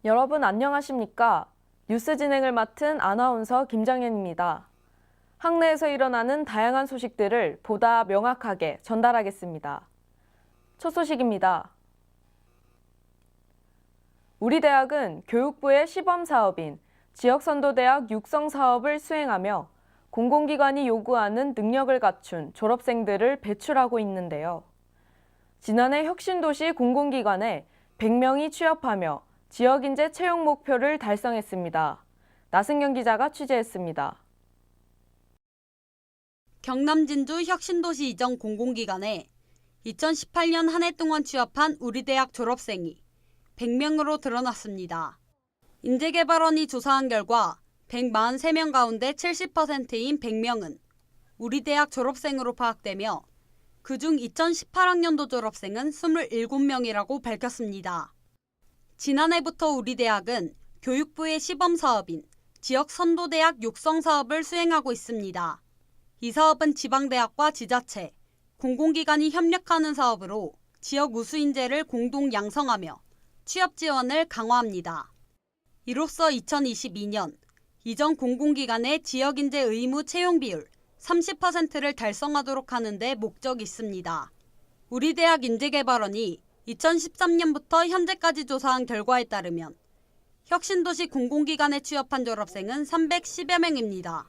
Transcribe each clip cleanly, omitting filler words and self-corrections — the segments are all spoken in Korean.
여러분 안녕하십니까? 뉴스 진행을 맡은 아나운서 김정현입니다. 학내에서 일어나는 다양한 소식들을 보다 명확하게 전달하겠습니다. 첫 소식입니다. 우리 대학은 교육부의 시범 사업인 지역선도대학 육성 사업을 수행하며 공공기관이 요구하는 능력을 갖춘 졸업생들을 배출하고 있는데요. 지난해 혁신도시 공공기관에 100명이 취업하며 지역인재 채용 목표를 달성했습니다. 나승경 기자가 취재했습니다. 경남 진주 혁신도시 이전 공공기관에 2018년 한 해 동안 취업한 우리 대학 졸업생이 100명으로 드러났습니다. 인재개발원이 조사한 결과 143명 가운데 70%인 100명은 우리 대학 졸업생으로 파악되며 그중 2018학년도 졸업생은 27명이라고 밝혔습니다. 지난해부터 우리 대학은 교육부의 시범 사업인 지역선도대학 육성 사업을 수행하고 있습니다. 이 사업은 지방대학과 지자체, 공공기관이 협력하는 사업으로 지역 우수 인재를 공동 양성하며 취업 지원을 강화합니다. 이로써 2022년 이전 공공기관의 지역인재 의무 채용 비율 30%를 달성하도록 하는 데 목적이 있습니다. 우리 대학 인재개발원이 2013년부터 현재까지 조사한 결과에 따르면 혁신도시 공공기관에 취업한 졸업생은 310여 명입니다.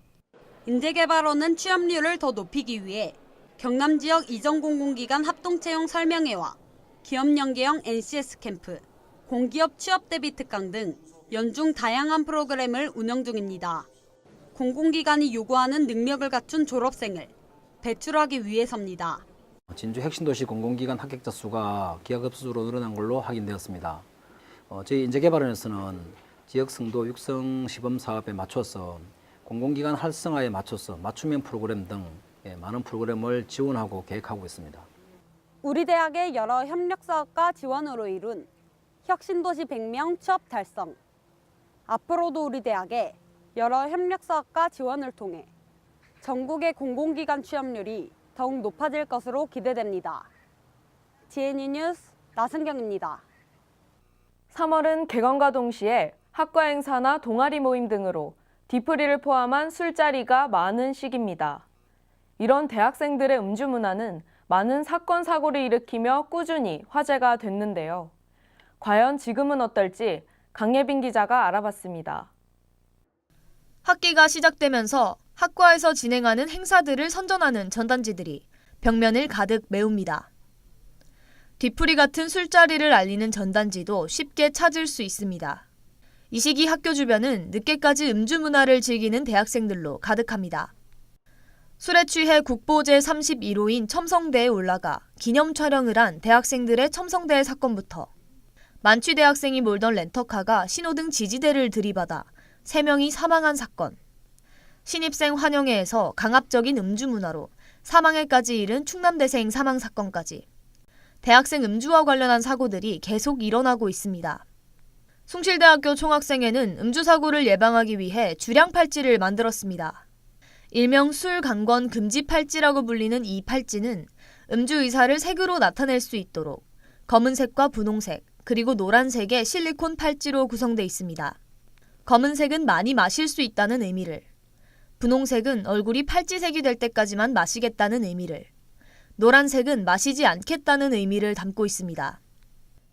인재개발원은 취업률을 더 높이기 위해 경남 지역 이전 공공기관 합동채용 설명회와 기업연계형 NCS 캠프, 공기업 취업 대비 특강 등 연중 다양한 프로그램을 운영 중입니다. 공공기관이 요구하는 능력을 갖춘 졸업생을 배출하기 위해서입니다. 진주 혁신도시 공공기관 합격자 수가 기하급수로 늘어난 걸로 확인되었습니다. 저희 인재개발원에서는 지역성도 육성 시범 사업에 맞춰서 공공기관 활성화에 맞춰서 맞춤형 프로그램 등 많은 프로그램을 지원하고 계획하고 있습니다. 우리 대학의 여러 협력사업과 지원으로 이룬 혁신도시 100명 취업 달성. 앞으로도 우리 대학의 여러 협력사업과 지원을 통해 전국의 공공기관 취업률이 더욱 높아질 것으로 기대됩니다. GNU 뉴스 나승경입니다. 3월은 개강과 동시에 학과 행사나 동아리 모임 등으로 뒤풀이를 포함한 술자리가 많은 시기입니다. 이런 대학생들의 음주 문화는 많은 사건, 사고를 일으키며 꾸준히 화제가 됐는데요. 과연 지금은 어떨지 강예빈 기자가 알아봤습니다. 학기가 시작되면서 학과에서 진행하는 행사들을 선전하는 전단지들이 벽면을 가득 메웁니다. 뒤풀이 같은 술자리를 알리는 전단지도 쉽게 찾을 수 있습니다. 이 시기 학교 주변은 늦게까지 음주 문화를 즐기는 대학생들로 가득합니다. 술에 취해 국보 제31호인 첨성대에 올라가 기념 촬영을 한 대학생들의 첨성대 사건부터 만취 대학생이 몰던 렌터카가 신호등 지지대를 들이받아 3명이 사망한 사건, 신입생 환영회에서 강압적인 음주 문화로 사망에까지 이른 충남대생 사망 사건까지 대학생 음주와 관련한 사고들이 계속 일어나고 있습니다. 숭실대학교 총학생회는 음주사고를 예방하기 위해 주량 팔찌를 만들었습니다. 일명 술 강권 금지 팔찌라고 불리는 이 팔찌는 음주 의사를 색으로 나타낼 수 있도록 검은색과 분홍색, 그리고 노란색의 실리콘 팔찌로 구성되어 있습니다. 검은색은 많이 마실 수 있다는 의미를, 분홍색은 얼굴이 팔찌색이 될 때까지만 마시겠다는 의미를, 노란색은 마시지 않겠다는 의미를 담고 있습니다.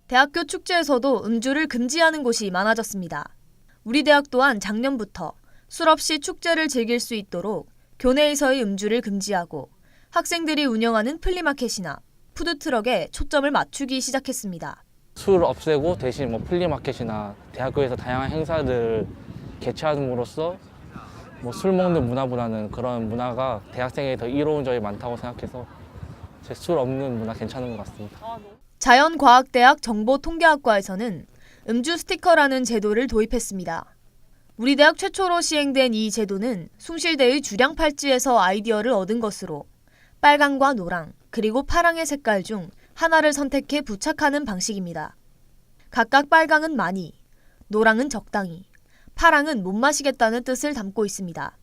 대학교 축제에서도 음주를 금지하는 곳이 많아졌습니다. 우리 대학 또한 작년부터 술 없이 축제를 즐길 수 있도록 교내에서의 음주를 금지하고 학생들이 운영하는 플리마켓이나 푸드트럭에 초점을 맞추기 시작했습니다. 술 없애고 대신 플리마켓이나 대학교에서 다양한 행사들을 개최함으로써 술 먹는 문화보다는 그런 문화가 대학생에게 더 이로운 점이 많다고 생각해서 제 술 없는 문화 괜찮은 것 같습니다. 자연과학대학 정보통계학과에서는 음주 스티커라는 제도를 도입했습니다. 우리 대학 최초로 시행된 이 제도는 숭실대의 주량 팔찌에서 아이디어를 얻은 것으로 빨강과 노랑, 그리고 파랑의 색깔 중 하나를 선택해 부착하는 방식입니다. 각각 빨강은 많이, 노랑은 적당히, 파랑은 못 마시겠다는 뜻을 담고 있습니다.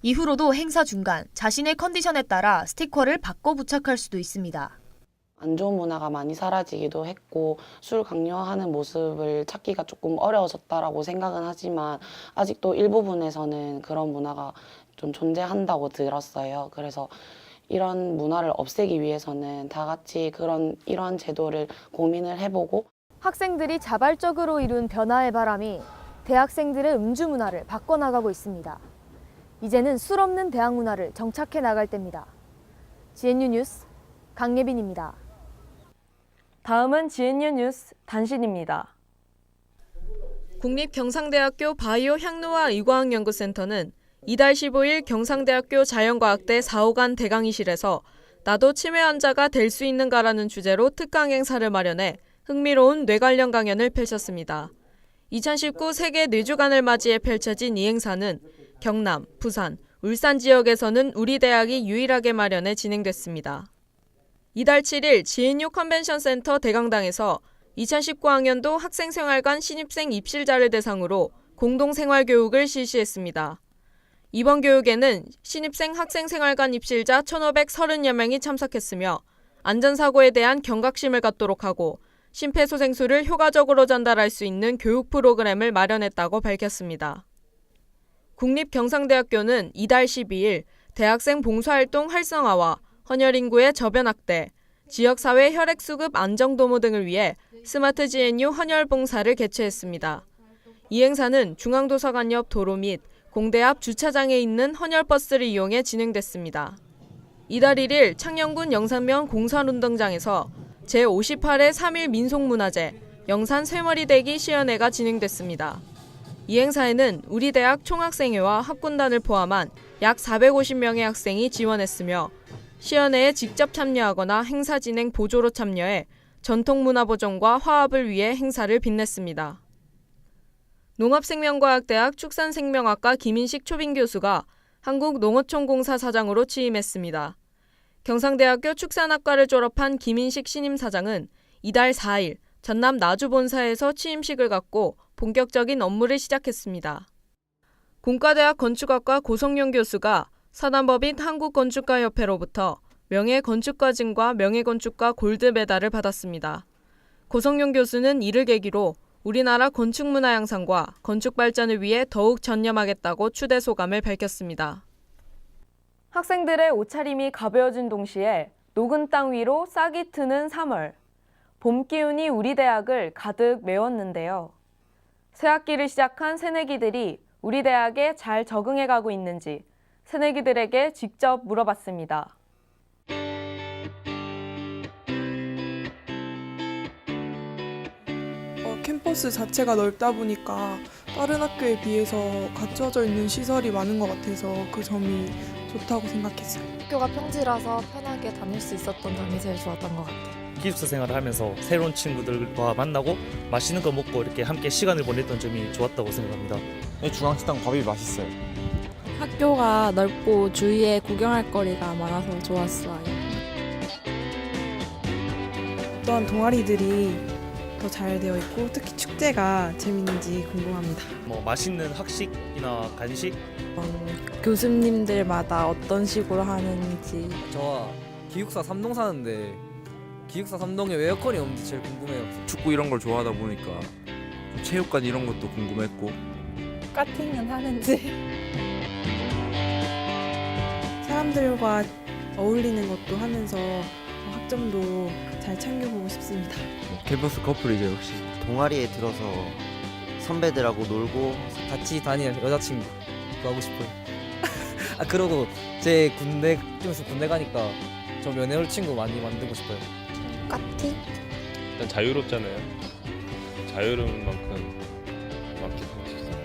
이후로도 행사 중간 자신의 컨디션에 따라 스티커를 바꿔 부착할 수도 있습니다. 안 좋은 문화가 많이 사라지기도 했고 술 강요하는 모습을 찾기가 조금 어려워졌다라고 생각은 하지만 아직도 일부분에서는 그런 문화가 좀 존재한다고 들었어요. 그래서 이런 문화를 없애기 위해서는 다 같이 이런 제도를 고민을 해보고 학생들이 자발적으로 이룬 변화의 바람이 대학생들의 음주 문화를 바꿔나가고 있습니다. 이제는 술 없는 대학 문화를 정착해 나갈 때입니다. GNU 뉴스 강예빈입니다. 다음은 GNU 뉴스 단신입니다. 국립경상대학교 바이오 향노화 의과학연구센터는 이달 15일 경상대학교 자연과학대 4호관 대강의실에서 나도 치매 환자가 될 수 있는가라는 주제로 특강 행사를 마련해 흥미로운 뇌 관련 강연을 펼쳤습니다. 2019 세계 뇌주간을 맞이해 펼쳐진 이 행사는 경남, 부산, 울산 지역에서는 우리 대학이 유일하게 마련해 진행됐습니다. 이달 7일 GNU 컨벤션 센터 대강당에서 2019학년도 학생생활관 신입생 입실자를 대상으로 공동생활교육을 실시했습니다. 이번 교육에는 신입생 학생생활관 입실자 1,530여 명이 참석했으며 안전사고에 대한 경각심을 갖도록 하고 심폐소생술을 효과적으로 전달할 수 있는 교육 프로그램을 마련했다고 밝혔습니다. 국립경상대학교는 이달 12일 대학생 봉사활동 활성화와 헌혈 인구의 저변 확대, 지역사회 혈액수급 안정도모 등을 위해 스마트 GNU 헌혈 봉사를 개최했습니다. 이 행사는 중앙도서관 옆 도로 및 공대 앞 주차장에 있는 헌혈버스를 이용해 진행됐습니다. 이달 1일 창녕군 영산면 공설운동장에서 제58회 3.1 민속문화제 영산 쇠머리대기 시연회가 진행됐습니다. 이 행사에는 우리 대학 총학생회와 학군단을 포함한 약 450명의 학생이 지원했으며 시연회에 직접 참여하거나 행사 진행 보조로 참여해 전통문화 보존과 화합을 위해 행사를 빛냈습니다. 농업생명과학대학 축산생명학과 김인식 초빙 교수가 한국농어촌공사 사장으로 취임했습니다. 경상대학교 축산학과를 졸업한 김인식 신임 사장은 이달 4일 전남 나주본사에서 취임식을 갖고 본격적인 업무를 시작했습니다. 공과대학 건축학과 고성용 교수가 사단법인 한국건축가협회로부터 명예건축가증과 명예건축가 골드 메달을 받았습니다. 고성용 교수는 이를 계기로 우리나라 건축문화 양상과 건축 발전을 위해 더욱 전념하겠다고 추대 소감을 밝혔습니다. 학생들의 옷차림이 가벼워진 동시에 녹은 땅 위로 싹이 트는 3월. 봄 기운이 우리 대학을 가득 메웠는데요. 새 학기를 시작한 새내기들이 우리 대학에 잘 적응해가고 있는지 새내기들에게 직접 물어봤습니다. 캠퍼스 자체가 넓다 보니까 다른 학교에 비해서 갖춰져 있는 시설이 많은 것 같아서 그 점이 좋다고 생각했어요. 학교가 평지라서 편하게 다닐 수 있었던 점이 제일 좋았던 것 같아요. 기숙사 생활을 하면서 새로운 친구들과 만나고 맛있는 거 먹고 이렇게 함께 시간을 보냈던 점이 좋았다고 생각합니다. 중앙식당 밥이 맛있어요. 학교가 넓고 주위에 구경할 거리가 많아서 좋았어요. 어떠한 동아리들이 더 잘 되어 있고 특히 축제가 재밌는지 궁금합니다. 맛있는 학식이나 간식, 교수님들마다 어떤 식으로 하는지. 저와 기숙사 3동 사는데 기숙사 3동에 왜 에어컨이 없는지 제일 궁금해요. 축구 이런 걸 좋아하다 보니까 체육관 이런 것도 궁금했고 카팅은 하는지. 사람들과 어울리는 것도 하면서 학점도 잘 챙겨보고 싶습니다. 캠퍼스 커플이죠 역시. 동아리에 들어서 선배들하고 놀고 같이 다니는 여자친구 구하고 싶어요. 그러고 제 군대 뛰면서 군대 가니까 저 면회올 친구 많이 만들고 싶어요. 카팅? 일단 자유롭잖아요. 자유로운 만큼 만족하고 싶습니다.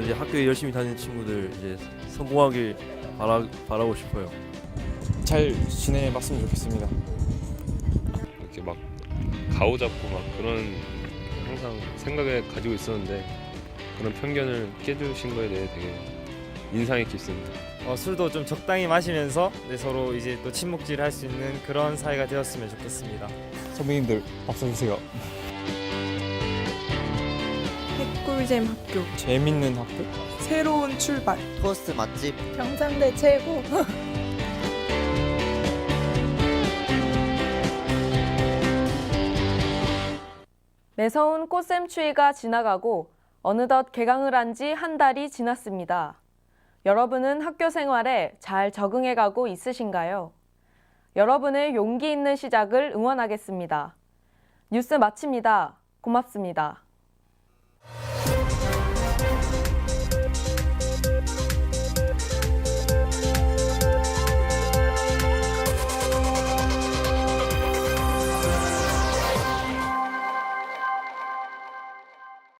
이제 학교에 열심히 다니는 친구들 이제 성공하길 바라고 싶어요. 잘 지내봤으면 좋겠습니다. 이렇게 막 가오 잡고 막 그런 항상 생각에 가지고 있었는데 그런 편견을 깨주신 거에 대해 되게 인상이 깊습니다. 술도 좀 적당히 마시면서 서로 이제 또 친목질 할 수 있는 그런 사이가 되었으면 좋겠습니다. 선배님들 밥 사주세요. 핵꿀잼 학교, 재밌는 학교, 새로운 출발, 토스트 맛집, 경상대 최고. 매서운 꽃샘추위가 지나가고 어느덧 개강을 한 지 한 달이 지났습니다. 여러분은 학교 생활에 잘 적응해가고 있으신가요? 여러분의 용기 있는 시작을 응원하겠습니다. 뉴스 마칩니다. 고맙습니다.